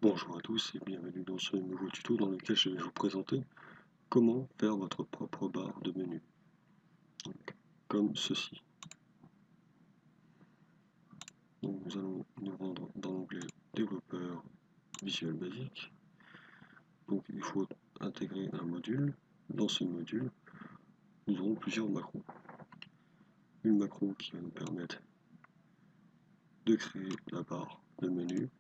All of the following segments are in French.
Bonjour à tous et bienvenue dans ce nouveau tuto dans lequel je vais vous présenter comment faire votre propre barre de menu, donc, comme ceci. Donc nous allons nous rendre dans l'onglet développeur Visual Basic. Donc il faut intégrer un module. Dans ce module, nous aurons plusieurs macros. Une macro qui va nous permettre de créer la barre de menu.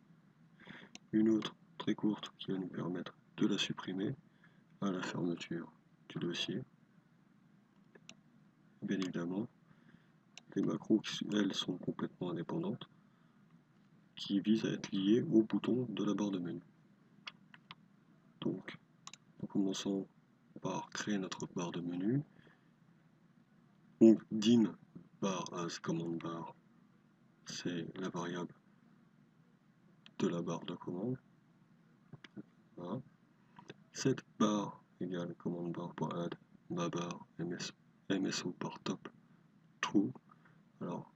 Une autre très courte qui va nous permettre de la supprimer à la fermeture du dossier. Bien évidemment, les macros qui, elles, sont complètement indépendantes, qui visent à être liées au bouton de la barre de menu. Donc, nous commençons par créer notre barre de menu. Donc, dim bar as command bar, c'est la variable de la barre de commande. Voilà. Set bar égale command bar.add ma barre mso par top true. Alors,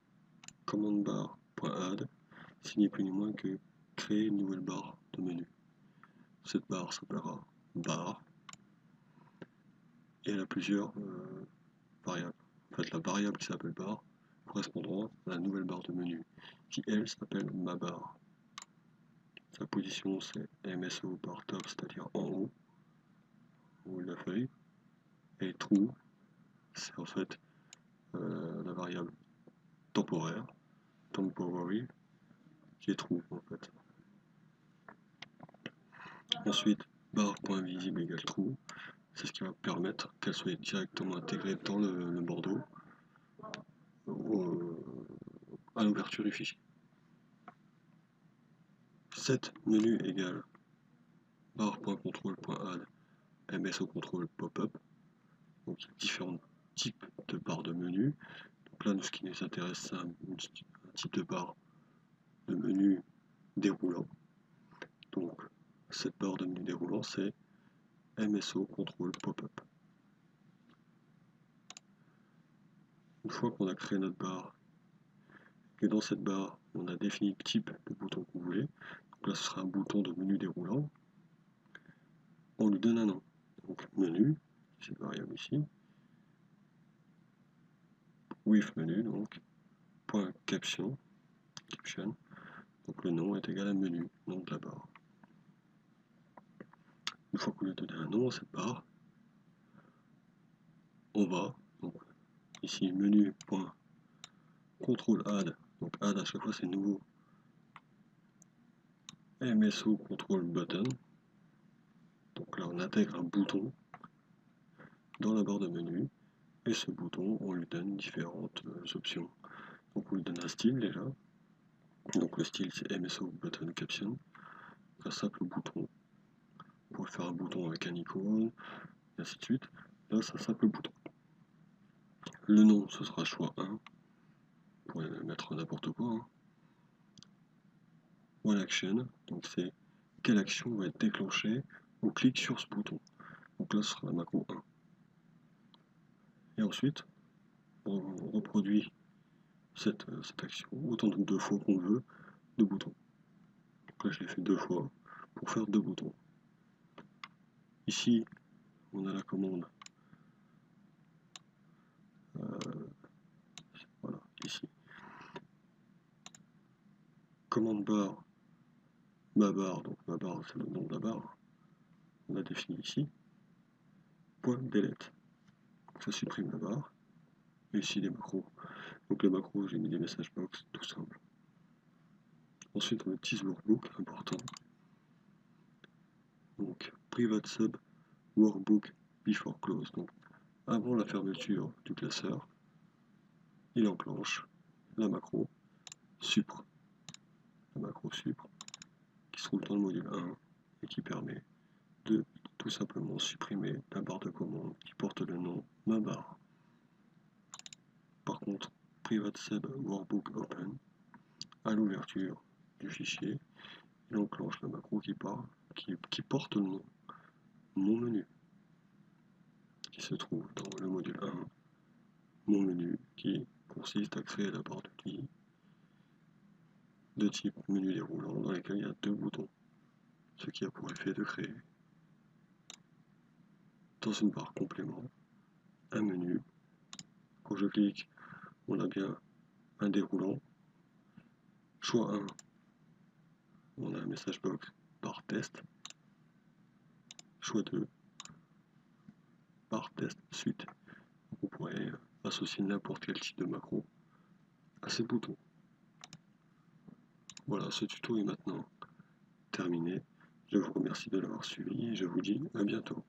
command bar.add signifie plus ni moins que créer une nouvelle barre de menu. Cette barre s'appellera barre et elle a plusieurs variables. En fait, la variable qui s'appelle barre correspondra à la nouvelle barre de menu qui elle s'appelle ma barre. Sa position c'est MSO par top, c'est-à-dire en haut de la feuille, et true c'est en fait la variable temporaire, temporary, qui est true en fait. Ensuite, barre.visible égale true, c'est ce qui va permettre qu'elle soit directement intégrée dans le bordeaux à l'ouverture du fichier. Set menu égale barre.control.add MSO control pop-up. Donc il y a différents types de barres de menu. Donc là, ce qui nous intéresse, c'est un type de barre de menu déroulant. Donc cette barre de menu déroulant, c'est MSO control pop-up. Une fois qu'on a créé notre barre, et dans cette barre, on a défini le type de bouton que vous voulez. Donc là, ce sera un bouton de menu déroulant. On lui donne un nom. Donc menu, cette variable ici. With menu, donc point caption. Donc le nom est égal à menu, nom de la barre. Une fois qu'on lui a donné un nom à cette barre, on va, donc ici menu.control add, donc add à chaque fois c'est nouveau, MSO control button. Donc là on intègre un bouton dans la barre de menu, et ce bouton on lui donne différentes options. Donc on lui donne un style déjà, donc le style c'est MSO button caption, un simple bouton. On pourrait faire un bouton avec un icône, et ainsi de suite. Là c'est un simple bouton. Le nom ce sera choix 1, on pourrait mettre n'importe quoi. One action, donc c'est quelle action va être déclenchée au clic sur ce bouton. Donc là ce sera la macro 1. Et ensuite, on reproduit cette action autant de fois qu'on veut de boutons. Donc là je l'ai fait 2 fois pour faire 2 boutons. Ici, on a la commande. Voilà, ici. Commande barre, ma barre, donc ma barre c'est le nom de la barre. On a défini ici. Point delete. Donc ça supprime la barre. Et ici les macros. Donc les macros, j'ai mis des message box, tout simple. Ensuite, on utilise workbook, important. Donc, private sub workbook before close. Donc, avant la fermeture du classeur, il enclenche la macro supr. La macro supr, qui se trouve dans le module 1 et qui permet de tout simplement supprimer la barre de commande qui porte le nom ma barre. Par contre, private sub workbook open, à l'ouverture du fichier, il enclenche la macro qui porte le nom mon menu, qui se trouve dans le module 1, mon menu, qui consiste à créer la barre de qui de type menu déroulant dans lesquels il y a 2 boutons. ce qui a pour effet de créer, dans une barre complément, un menu. Quand je clique, on a bien un déroulant. Choix 1, on a un message box par test. Choix 2, par test suite. Vous pourrez associer n'importe quel type de macro à ces boutons. Voilà, ce tuto est maintenant terminé. Je vous remercie de l'avoir suivi et je vous dis à bientôt.